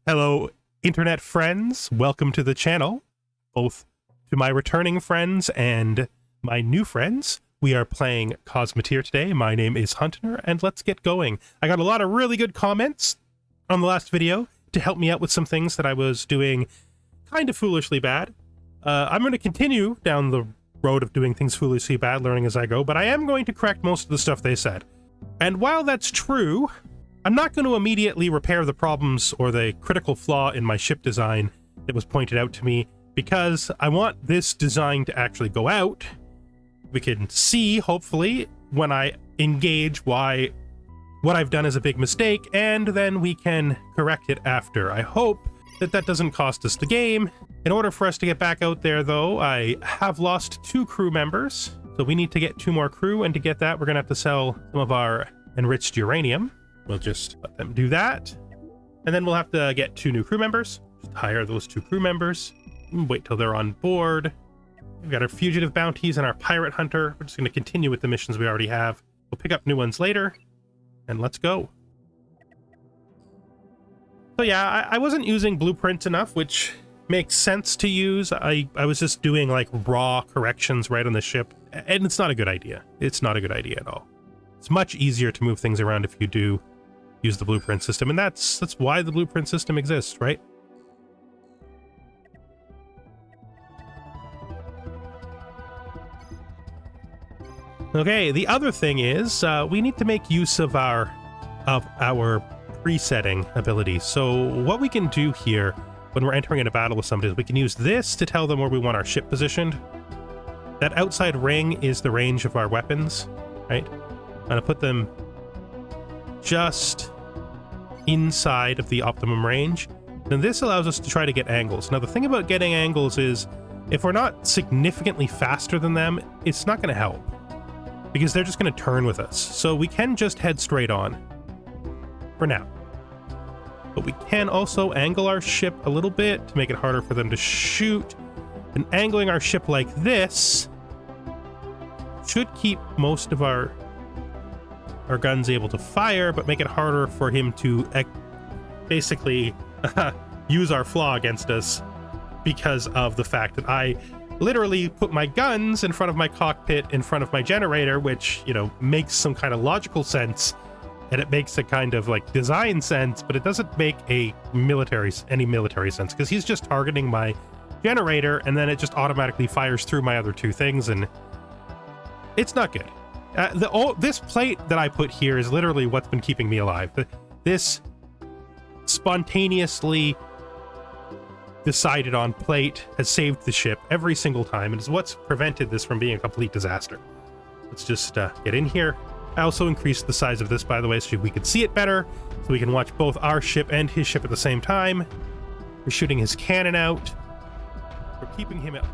Hello, internet friends. Welcome to the channel. Both to my returning friends and my new friends. We are playing Cosmoteer today. My name is Hunter, and let's get going. I got a lot of really good comments on the last video to help me out with some things that I was doing kind of foolishly bad. I'm going to continue down the road of doing things foolishly bad, learning as I go, but I am going to correct most of the stuff they said. And while that's true, I'm not going to immediately repair the problems or the critical flaw in my ship design that was pointed out to me, because I want this design to actually go out. We can see, hopefully, when I engage why what I've done is a big mistake, and then we can correct it after. I hope that that doesn't cost us the game. In order for us to get back out there, though, I have lost 2 crew members, so we need to get 2 more crew, and to get that, we're going to have to sell some of our enriched uranium. We'll just let them do that. And then we'll have to get 2 new crew members. Just hire those 2 crew members. Wait till they're on board. We've got our fugitive bounties and our pirate hunter. We're just going to continue with the missions we already have. We'll pick up new ones later. And let's go. So yeah, I wasn't using blueprints enough, which makes sense to use. I was just doing like raw corrections right on the ship. And it's not a good idea. It's not a good idea at all. It's much easier to move things around if you do use the blueprint system, and that's why the blueprint system exists, right? Okay, the other thing is we need to make use of our presetting abilities. So what we can do here when we're entering in a battle with somebody is we can use this to tell them where we want our ship positioned. That outside ring is the range of our weapons, right? I'm going to put them just inside of the optimum range. And this allows us to try to get angles. Now, the thing about getting angles is if we're not significantly faster than them, it's not going to help because they're just going to turn with us. So we can just head straight on for now. But we can also angle our ship a little bit to make it harder for them to shoot. And angling our ship like this should keep most of our guns able to fire, but make it harder for him to basically use our flaw against us because of the fact that I literally put my guns in front of my cockpit in front of my generator, which, you know, makes some kind of logical sense, and it makes a kind of like design sense, but it doesn't make any military sense because he's just targeting my generator and then it just automatically fires through my other 2 things, and it's not good. This plate that I put here is literally what's been keeping me alive. This spontaneously decided on plate has saved the ship every single time, and is what's prevented this from being a complete disaster. Let's just get in here. I also increased the size of this, by the way, so we can see it better, so we can watch both our ship and his ship at the same time. We're shooting his cannon out. We're keeping him out.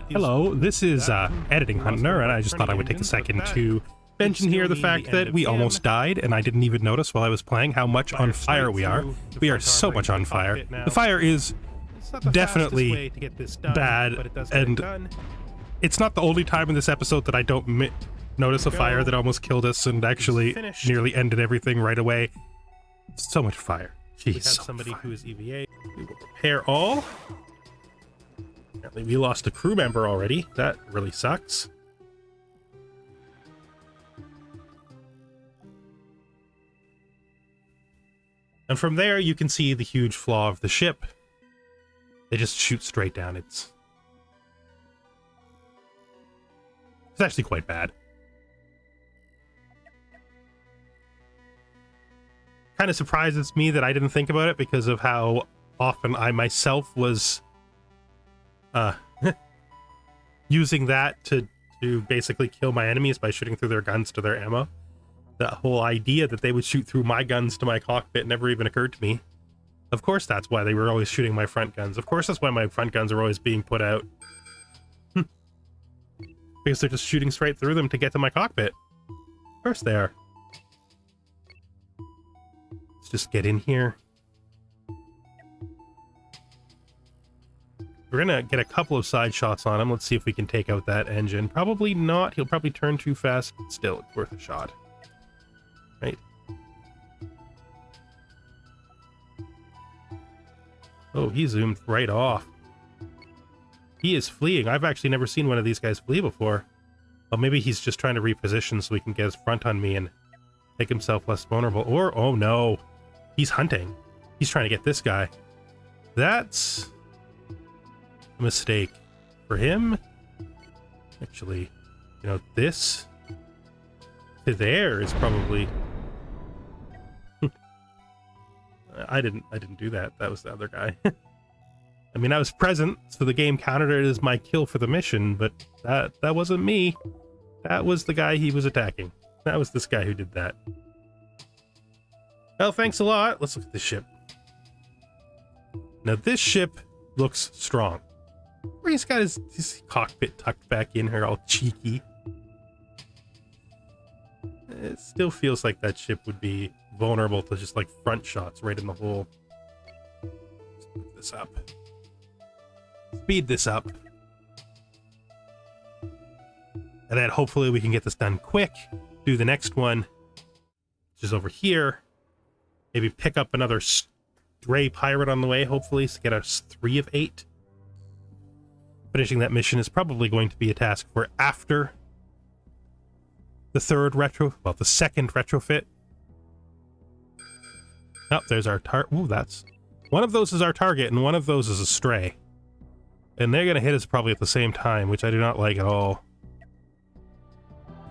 Hello, this is Editing Hunter, and I just thought I would take a second to mention here the fact that we almost died, and I didn't even notice while I was playing how much on fire we are. We are so much on fire. The fire is definitely bad, and it's not the only time in this episode that I don't notice a fire that almost killed us and actually nearly ended everything right away. So much fire. Jeez, we have somebody who is EVA. We will repair all. Apparently we lost a crew member already. That really sucks. And from there you can see the huge flaw of the ship. They just shoot straight down. It's actually quite bad. Kind of surprises me that I didn't think about it because of how often I myself was using that to basically kill my enemies by shooting through their guns to their ammo. The whole idea that they would shoot through my guns to my cockpit never even occurred to me. Of course that's why they were always shooting my front guns. Of course that's why my front guns are always being put out. Because they're just shooting straight through them to get to my cockpit. Of course they are. Let's just get in here. We're gonna get a couple of side shots on him. Let's see if we can take out that engine. Probably not. He'll probably turn too fast. Still, it's worth a shot. Right? Oh, he zoomed right off. He is fleeing. I've actually never seen one of these guys flee before. Well, maybe he's just trying to reposition so he can get his front on me and make himself less vulnerable. Or, oh no, he's hunting. He's trying to get this guy. That's a mistake for him. Actually, you know, this to there is probably... I didn't do that. That was the other guy. I mean, I was present, so the game counted it as my kill for the mission, but that wasn't me. That was the guy he was attacking. That was this guy who did that. Well, thanks a lot. Let's look at this ship. Now, this ship looks strong. He's got his cockpit tucked back in here, all cheeky. It still feels like that ship would be vulnerable to just like front shots right in the hole. Let's move this up. Speed this up. And then hopefully we can get this done quick. Do the next one, which is over here. Maybe pick up another stray pirate on the way, hopefully, to get us 3 of 8. Finishing that mission is probably going to be a task for after the second retrofit. Oh, there's our target. Ooh, that's... One of those is our target, and one of those is a stray. And they're going to hit us probably at the same time, which I do not like at all.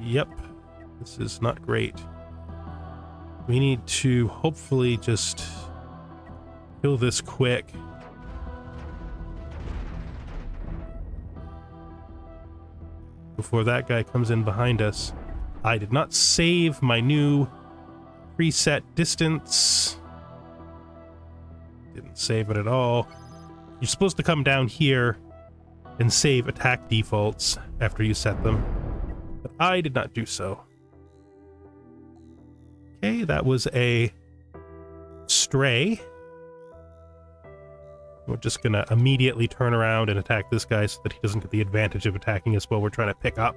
Yep. This is not great. We need to hopefully just kill this quick. Before that guy comes in behind us. I did not save my new preset distance. Didn't save it at all. You're supposed to come down here and save attack defaults after you set them, but I did not do so. Okay, that was a stray. We're just gonna immediately turn around and attack this guy so that he doesn't get the advantage of attacking us while we're trying to pick up.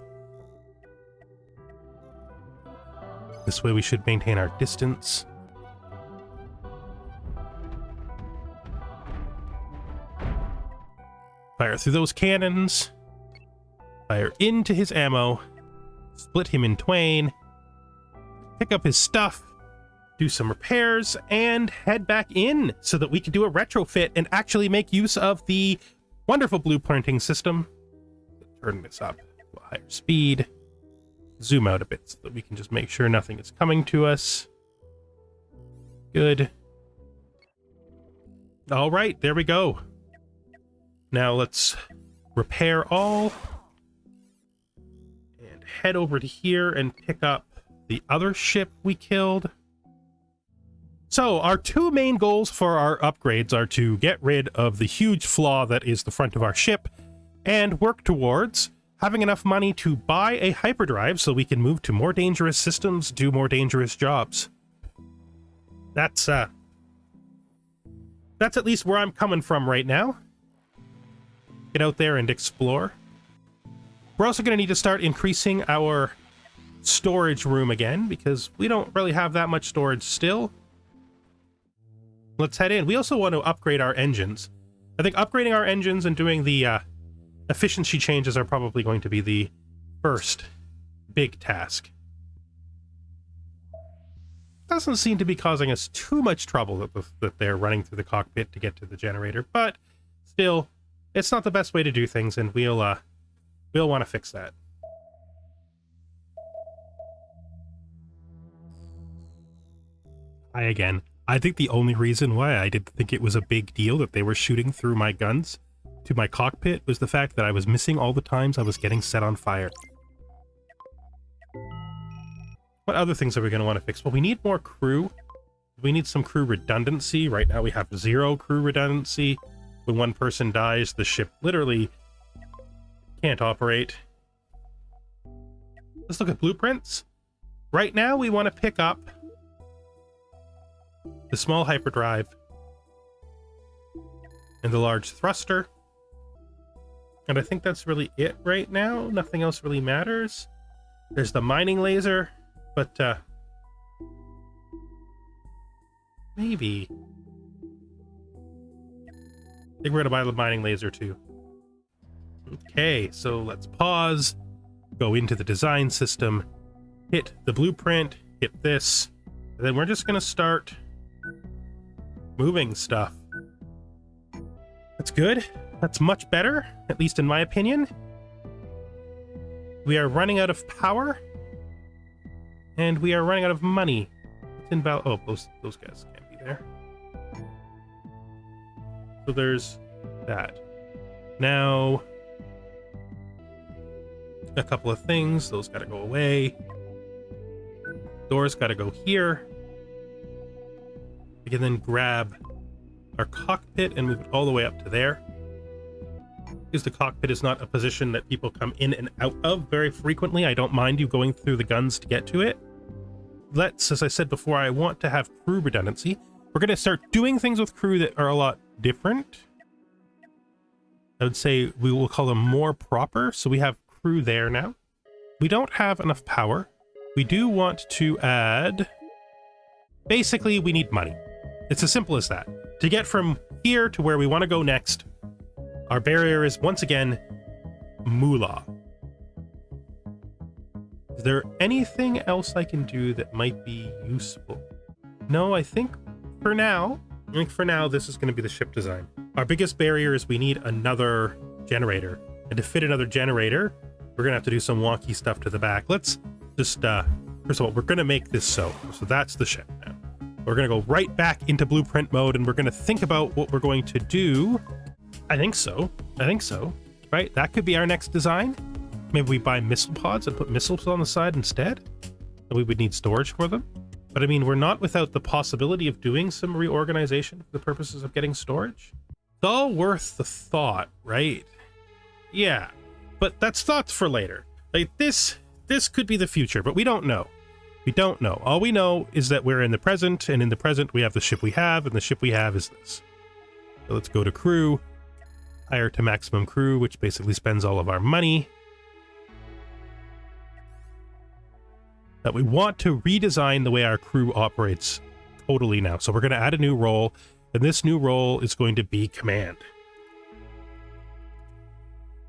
This way we should maintain our distance. Fire through those cannons. Fire into his ammo. Split him in twain. Pick up his stuff. Do some repairs and head back in so that we can do a retrofit and actually make use of the wonderful blueprinting system. Turn this up to a higher speed. Zoom out a bit so that we can just make sure nothing is coming to us. Good. All right, there we go. Now let's repair all and head over to here and pick up the other ship we killed. So our 2 main goals for our upgrades are to get rid of the huge flaw that is the front of our ship and work towards having enough money to buy a hyperdrive so we can move to more dangerous systems, do more dangerous jobs. That's at least where I'm coming from right now. Get out there and explore. We're also going to need to start increasing our storage room again because we don't really have that much storage still. Let's head in. We also want to upgrade our engines. I think upgrading our engines and doing the efficiency changes are probably going to be the first big task. Doesn't seem to be causing us too much trouble that they're running through the cockpit to get to the generator, but still, it's not the best way to do things, and we'll want to fix that. I think the only reason why I didn't think it was a big deal that they were shooting through my guns to my cockpit was the fact that I was missing all the times I was getting set on fire. What other things are we going to want to fix? Well, we need more crew. We need some crew redundancy. Right now we have 0 crew redundancy. When one person dies, the ship literally can't operate. Let's look at blueprints. Right now we want to pick up the small hyperdrive and the large thruster. And I think that's really it right now. Nothing else really matters. There's the mining laser, but maybe think we're gonna buy the mining laser too. Okay, so let's pause, go into the design system, hit the blueprint, hit this, and then we're just gonna start moving stuff. That's good. That's much better, at least in my opinion. We are running out of power, and we are running out of money. It's invalid. Oh, those guys can't be there. So there's that. Now, a couple of things. Those got to go away. Doors got to go here. We can then grab our cockpit and move it all the way up to there. Because the cockpit is not a position that people come in and out of very frequently. I don't mind you going through the guns to get to it. Let's, as I said before, I want to have crew redundancy. We're going to start doing things with crew that are a lot different. I would say we will call them more proper. So we have crew there now. We don't have enough power. We do want to add... Basically, we need money. It's as simple as that. To get from here to where we want to go next, our barrier is, once again, moolah. Is there anything else I can do that might be useful? No, I think for now, this is going to be the ship design. Our biggest barrier is we need another generator. And to fit another generator, we're going to have to do some wonky stuff to the back. Let's just, first of all, we're going to make this so. So that's the ship now. We're going to go right back into blueprint mode, and we're going to think about what we're going to do. I think so. Right? That could be our next design. Maybe we buy missile pods and put missiles on the side instead. And we would need storage for them. But I mean, we're not without the possibility of doing some reorganization for the purposes of getting storage. It's all worth the thought, right? Yeah, but that's thoughts for later. Like this could be the future, but we don't know. We don't know. All we know is that we're in the present, and in the present we have the ship we have, and the ship we have is this. So let's go to crew, hire to maximum crew, which basically spends all of our money. That we want to redesign the way our crew operates totally now. So we're going to add a new role, and this new role is going to be command.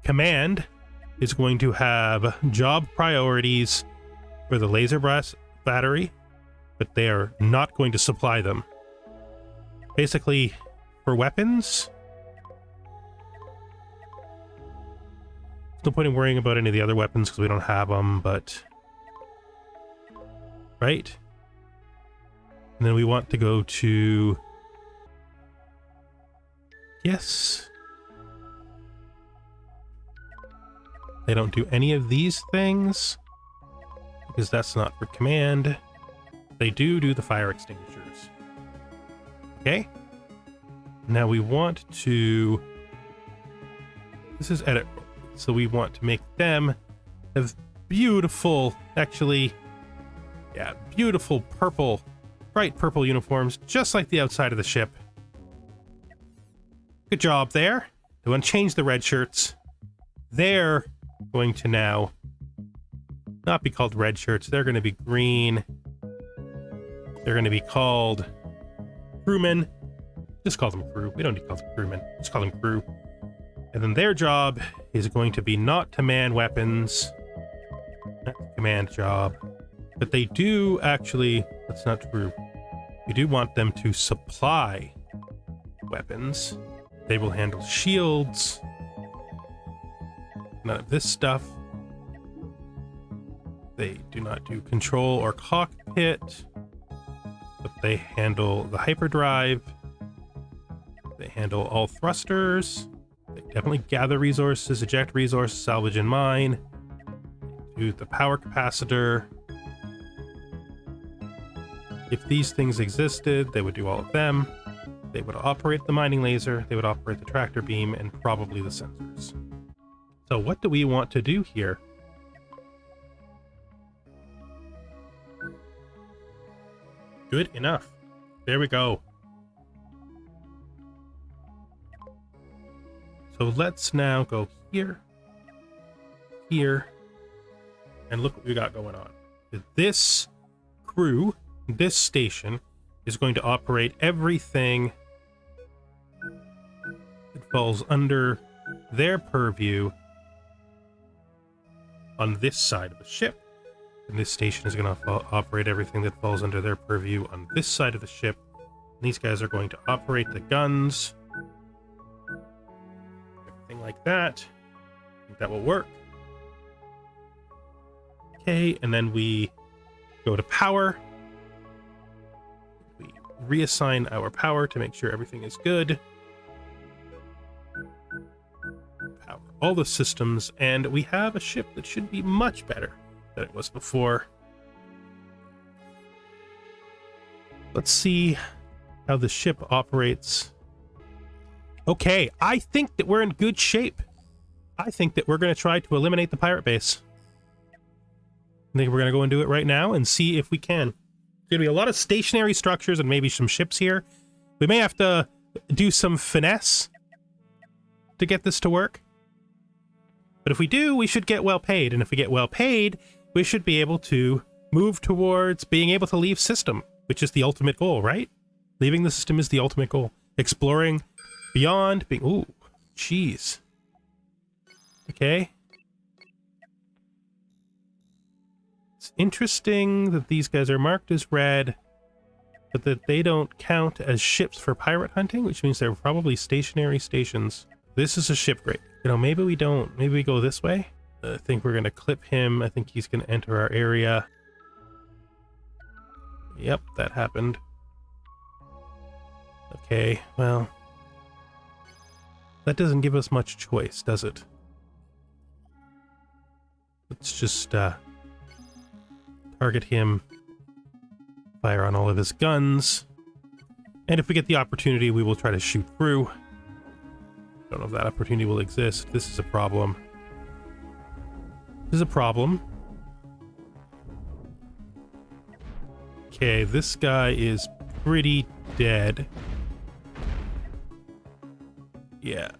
Command is going to have job priorities for the laser brass battery, but they are not going to supply them. Basically, for weapons, no point in worrying about any of the other weapons because we don't have them, but... Right? And then we want to go to... Yes. They don't do any of these things because that's not for command. They do the fire extinguishers. Okay. Now we want to... This is edit. So we want to make them have beautiful, actually... Yeah, beautiful purple, bright purple uniforms, just like the outside of the ship. Good job there. They want to change the red shirts. They're going to now not be called red shirts. They're going to be green. They're going to be called crewmen. Just call them crew. We don't need to call them crewmen. Just call them crew. And then their job is going to be not to man weapons. That's the command job. But they do actually, that's not true. We do want them to supply weapons. They will handle shields. None of this stuff. They do not do control or cockpit. But they handle the hyperdrive. They handle all thrusters. They definitely gather resources, eject resources, salvage and mine. They do the power capacitor. If these things existed, they would do all of them. They would operate the mining laser, they would operate the tractor beam, and probably the sensors. So what do we want to do here? Good enough. There we go. So let's now go here, here, and look what we got going on. This crew, this station, is going to operate everything falls under their purview on this side of the ship. And this station is going to operate everything that falls under their purview on this side of the ship. And these guys are going to operate the guns. Everything like that. I think that will work. Okay, and then we go to power. We reassign our power to make sure everything is good. Power all the systems, and we have a ship that should be much better than it was before. Let's see how the ship operates. Okay, I think that we're in good shape. I think that we're going to try to eliminate the pirate base. I think we're going to go and do it right now and see if we can. There's going to be a lot of stationary structures and maybe some ships here. We may have to do some finesse to get this to work. But if we do, we should get well paid. And if we get well paid, we should be able to move towards being able to leave system, which is the ultimate goal, right? Leaving the system is the ultimate goal. Exploring beyond being... Ooh, jeez. Okay. It's interesting that these guys are marked as red, but that they don't count as ships for pirate hunting, which means they're probably stationary stations. This is a ship grade. You know, maybe we don't. Maybe we go this way. I think we're going to clip him. I think he's going to enter our area. Yep, that happened. Okay, well... that doesn't give us much choice, does it? Let's just target him, fire on all of his guns, and if we get the opportunity, we will try to shoot through. Don't know if that opportunity will exist. This is a problem. This is a problem. Okay, this guy is pretty dead. Yeah.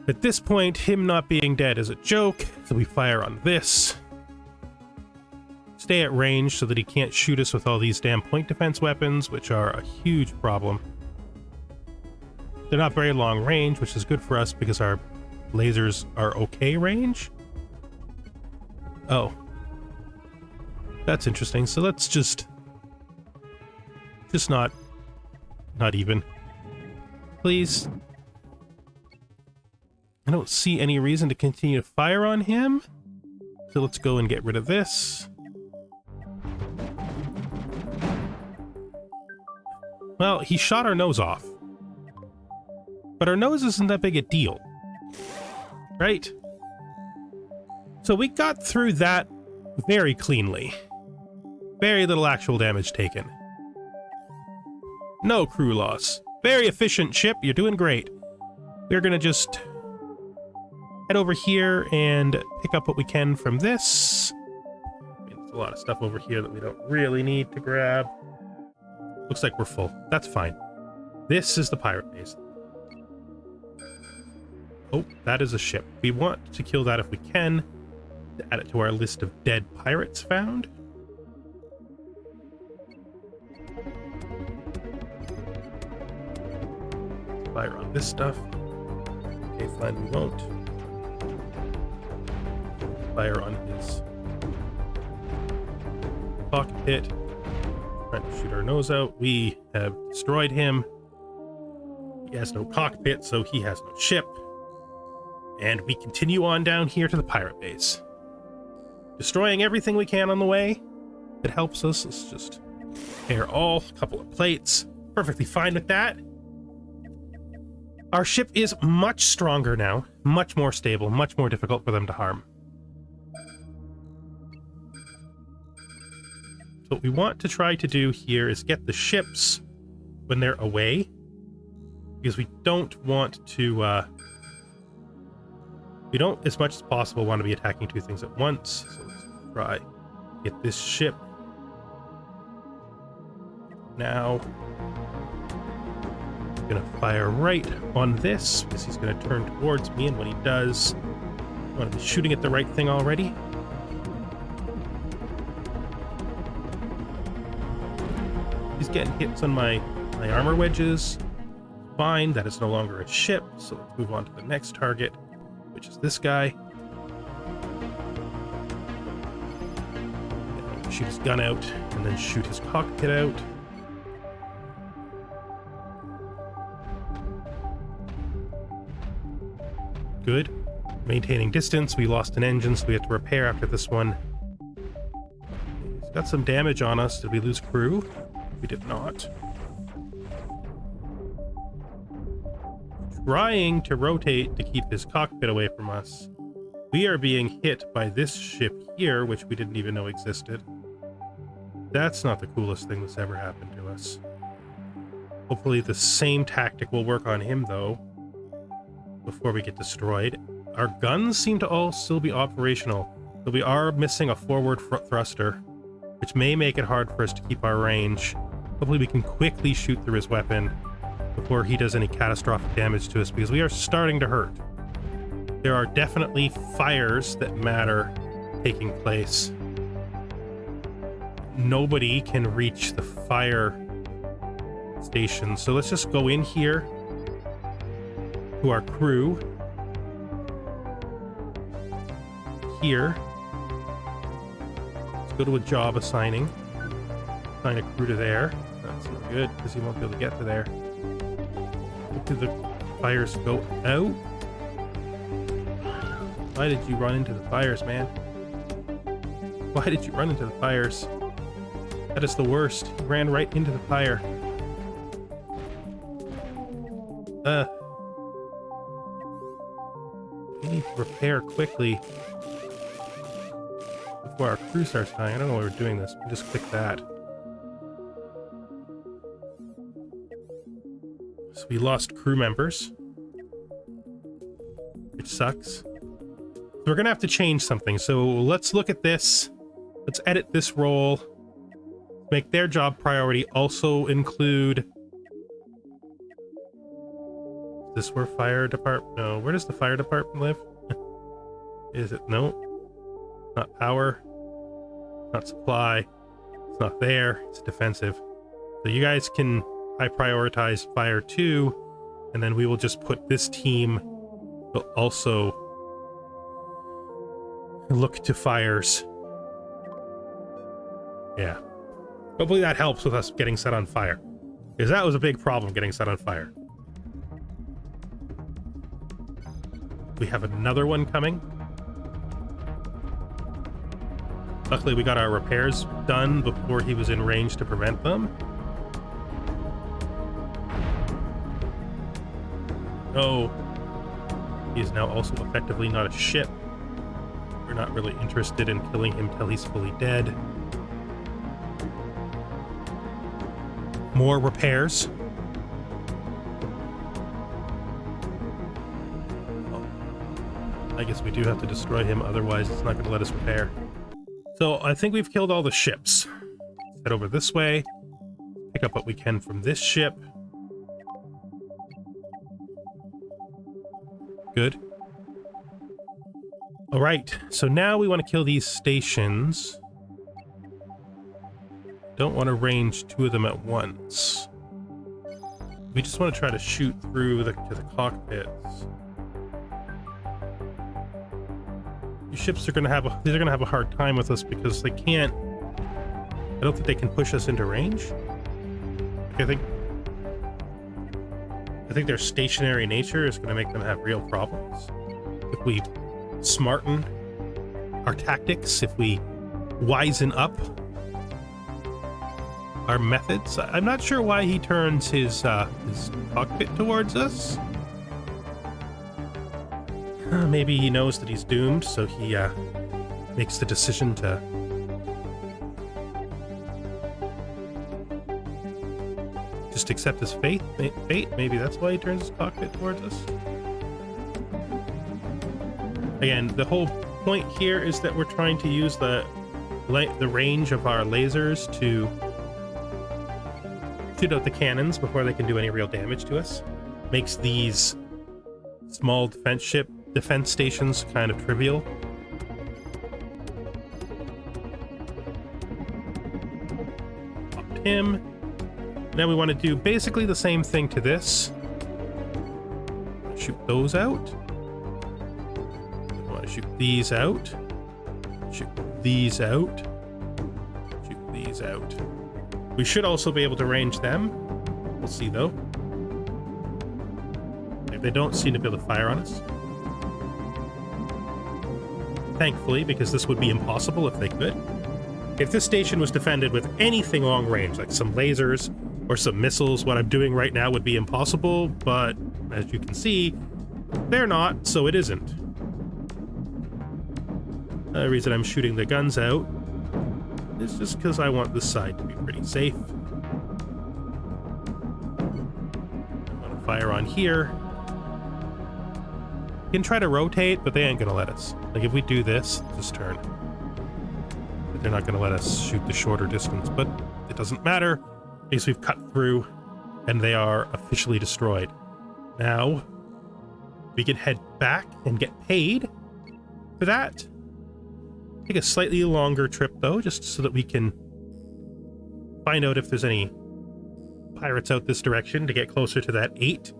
At this point, him not being dead is a joke, so we fire on this. Stay at range so that he can't shoot us with all these damn point defense weapons, which are a huge problem. They're not very long range, which is good for us because our lasers are okay range. Oh. That's interesting. So let's just not even. Please. I don't see any reason to continue to fire on him. So let's go and get rid of this. Well, he shot our nose off. But our nose isn't that big a deal. Right? So we got through that very cleanly. Very little actual damage taken. No crew loss. Very efficient ship. You're doing great. We're gonna just head over here and pick up what we can from this. I mean, there's a lot of stuff over here that we don't really need to grab. Looks like we're full. That's fine. This is the pirate base. Oh, that is a ship. We want to kill that if we can, to add it to our list of dead pirates found. Fire on this stuff. Okay, fine, we won't. Fire on his cockpit. Trying to shoot our nose out. We have destroyed him. He has no cockpit, so he has no ship. And we continue on down here to the pirate base. Destroying everything we can on the way. It helps us. Let's just repair all. A couple of plates. Perfectly fine with that. Our ship is much stronger now. Much more stable. Much more difficult for them to harm. So what we want to try to do here is get the ships when they're away. Because we don't want to... we don't, as much as possible, want to be attacking two things at once. So let's try get this ship now. I'm gonna fire right on this because he's gonna turn towards me, and when he does, I want to be shooting at the right thing already. He's getting hits on my armor wedges. Fine, that is no longer a ship, so let's move on to the next target, which is this guy. Shoot his gun out, and then shoot his cockpit out. Good. Maintaining distance. We lost an engine, so we have to repair after this one. He's got some damage on us. Did we lose crew? We did not. Trying to rotate to keep his cockpit away from us. We are being hit by this ship here, which we didn't even know existed. That's not the coolest thing that's ever happened to us. Hopefully the same tactic will work on him, though, before we get destroyed. Our guns seem to all still be operational, but we are missing a forward thruster, which may make it hard for us to keep our range. Hopefully we can quickly shoot through his weapon before he does any catastrophic damage to us, because we are starting to hurt. There are definitely fires that matter taking place. Nobody can reach the fire station, so let's just go in here to our crew. Here. Let's go to a job assigning. Assign a crew to there. That's not good, because he won't be able to get to there. Do the fires go out? Why did you run into the fires, man? Why did you run into the fires? That is the worst. He ran right into the fire. We need to repair quickly before our crew starts dying. I don't know why we're doing this. We just click that. So we lost crew members, which sucks. We're gonna have to change something. So let's look at this. Let's edit this role. Make their job priority. Also include... Is this where fire department? No. Where does the fire department live? Is it? No. Not power. Not supply. It's not there. It's defensive. So you guys can... I prioritize fire 2, and then we will just put this team will also look to fires. Yeah. Hopefully that helps with us getting set on fire, because that was a big problem, getting set on fire. We have another one coming. Luckily we got our repairs done before he was in range to prevent them. Oh, he is now also effectively not a ship. We're not really interested in killing him till he's fully dead. More repairs. Oh, I guess we do have to destroy him, otherwise it's not going to let us repair. So I think we've killed all the ships. Let's head over this way, pick up what we can from this ship. Good. All right, so now we want to kill these stations. Don't want to range 2 of them at once. We just want to try to shoot through to the cockpits. These ships are going to have a hard time with us because they can't. I don't think they can push us into range. I think their stationary nature is going to make them have real problems. If we smarten our tactics, if we wisen up our methods. I'm not sure why he turns his cockpit towards us. Maybe he knows that he's doomed, so he makes the decision to just accept his fate. Maybe that's why he turns his cockpit towards us. Again, the whole point here is that we're trying to use the range of our lasers to shoot out the cannons before they can do any real damage to us. Makes these small defense stations kind of trivial. Popped him. Now we want to do basically the same thing to this. want to shoot those out. We want to shoot these out. Shoot these out. Shoot these out. We should also be able to range them. We'll see though. They don't seem to be able to fire on us. Thankfully, because this would be impossible if they could. If this station was defended with anything long range, like some lasers or some missiles, what I'm doing right now would be impossible, but as you can see, they're not, so it isn't. The reason I'm shooting the guns out is just because I want this side to be pretty safe. I'm gonna fire on here. We can try to rotate, but they ain't gonna let us. Like if we do this, just turn. But they're not gonna let us shoot the shorter distance, but it doesn't matter because we've cut through and they are officially destroyed. Now, we can head back and get paid for that. Take a slightly longer trip though, just so that we can find out if there's any pirates out this direction to get closer to that 8.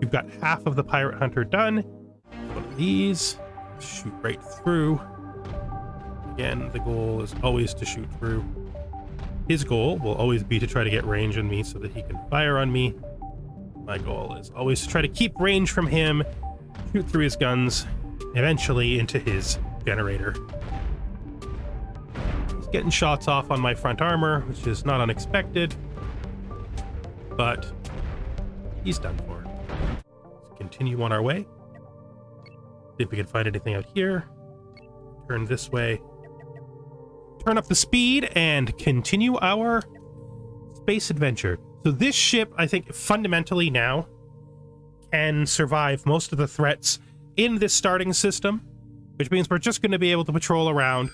We've got half of the pirate hunter done. One of these, shoot right through. Again, the goal is always to shoot through. His goal will always be to try to get range on me so that he can fire on me. My goal is always to try to keep range from him, shoot through his guns, eventually into his generator. He's getting shots off on my front armor, which is not unexpected, but he's done for. Let's continue on our way. See if we can find anything out here. Turn this way. Turn up the speed and continue our space adventure. So this ship, I think, fundamentally now can survive most of the threats in this starting system, which means we're just going to be able to patrol around,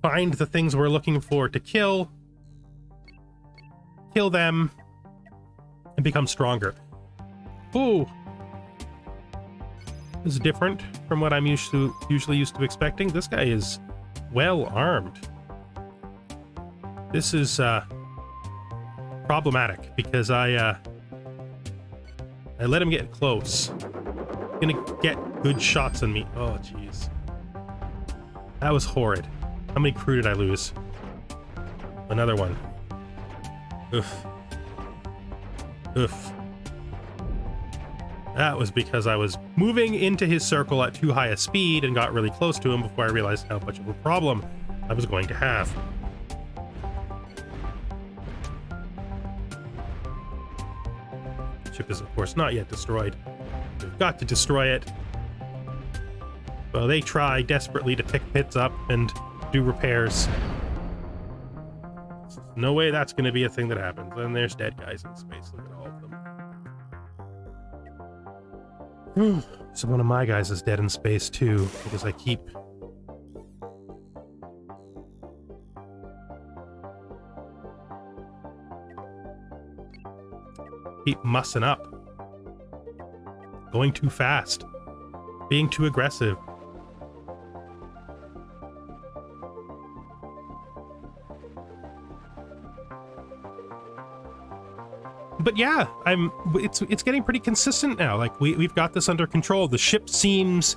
find the things we're looking for to kill them, and become stronger. Ooh. This is different from what I'm usually used to expecting. This guy is well armed. This is problematic because I let him get close. He's gonna get good shots on me. Oh jeez, that was horrid. How many crew did I lose? Another one. Oof. Oof. That was because I was moving into his circle at too high a speed and got really close to him before I realized how much of a problem I was going to have. The ship is, of course, not yet destroyed. We've got to destroy it. Well, they try desperately to pick bits up and do repairs. No way that's going to be a thing that happens. And there's dead guys in space. Look at all of them. So one of my guys is dead in space too, because I keep mussing up, going too fast, being too aggressive. But yeah, it's getting pretty consistent now. Like we've got this under control. The ship seems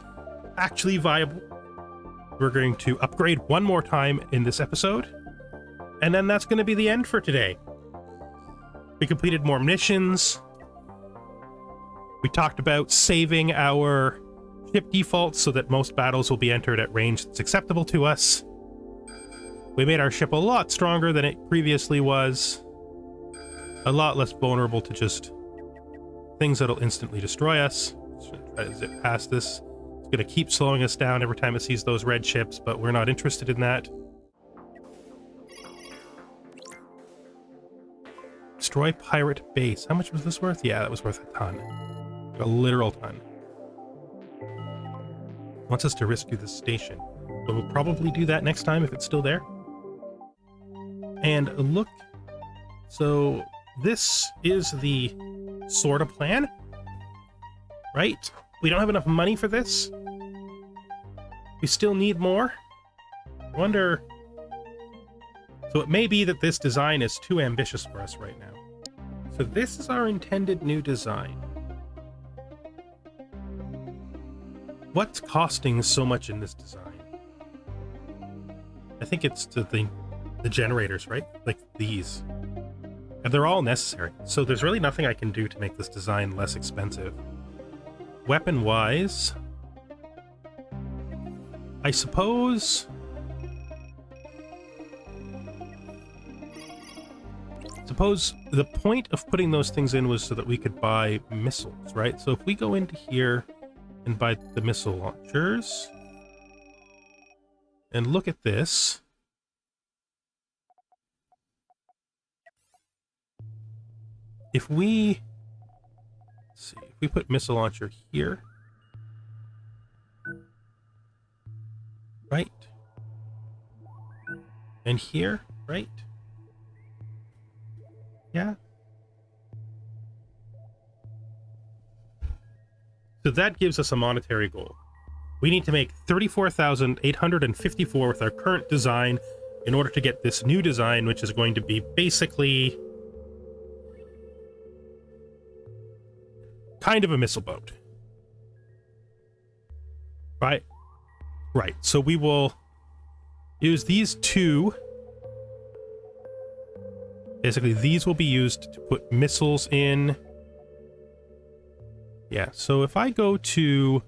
actually viable. We're going to upgrade one more time in this episode, and then that's going to be the end for today. We completed more missions. We talked about saving our ship defaults so that most battles will be entered at range that's acceptable to us. We made our ship a lot stronger than it previously was. A lot less vulnerable to just things that'll instantly destroy us. Try to zip past this. It's going to keep slowing us down every time it sees those red ships, but we're not interested in that. Destroy pirate base. How much was this worth? Yeah, that was worth a ton. A literal ton. Wants us to rescue this station. But we'll probably do that next time if it's still there. And look. So this is the sort of plan, right? We don't have enough money for this. We still need more. I wonder. So it may be that this design is too ambitious for us right now. So this is our intended new design. What's costing so much in this design? I think it's the generators, right? Like these. And they're all necessary. So there's really nothing I can do to make this design less expensive. Weapon-wise, I suppose the point of putting those things in was so that we could buy missiles, right? So if we go into here and buy the missile launchers and look at this, if we put missile launcher here, right, and here, right, yeah. So that gives us a monetary goal. We need to make 34,854 with our current design in order to get this new design, which is going to be basically kind of a missile boat. Right? Right. So we will use these two. Basically, these will be used to put missiles in. Yeah, so if I go to...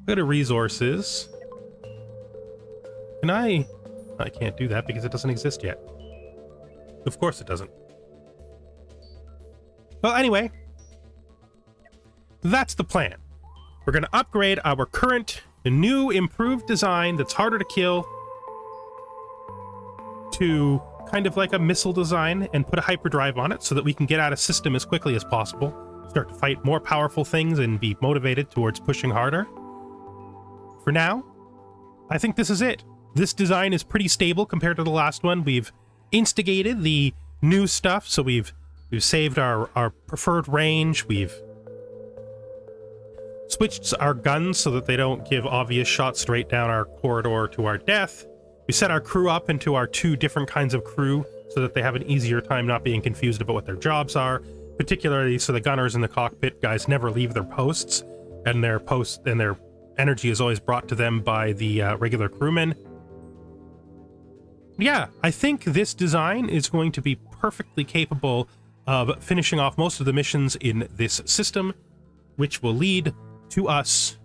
Go to resources. Can I can't do that because it doesn't exist yet. Of course it doesn't. Well, anyway, that's the plan. We're going to upgrade our current, new, improved design that's harder to kill to kind of like a missile design and put a hyperdrive on it so that we can get out of system as quickly as possible, start to fight more powerful things and be motivated towards pushing harder. For now, I think this is it. This design is pretty stable compared to the last one. We've instigated the new stuff, so we've saved our preferred range. We've switched our guns so that they don't give obvious shots straight down our corridor to our death. We set our crew up into our two different kinds of crew so that they have an easier time not being confused about what their jobs are, particularly so the gunners in the cockpit guys never leave their posts, and their energy is always brought to them by the regular crewmen. Yeah, I think this design is going to be perfectly capable of finishing off most of the missions in this system, which will lead to us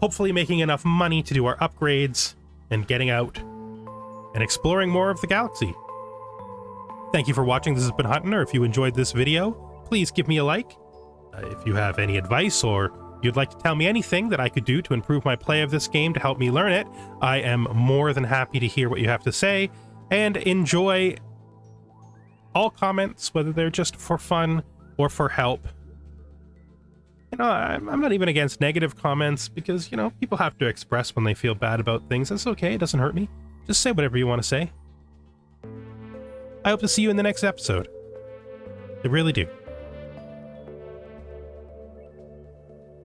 hopefully making enough money to do our upgrades and getting out and exploring more of the galaxy. Thank you for watching. This has been Hunter. If you enjoyed this video, please give me a like. If you have any advice or you'd like to tell me anything that I could do to improve my play of this game to help me learn it, I am more than happy to hear what you have to say and enjoy all comments, whether they're just for fun or for help. You know, I'm not even against negative comments because, you know, people have to express when they feel bad about things. That's okay. It doesn't hurt me. Just say whatever you want to say. I hope to see you in the next episode. I really do.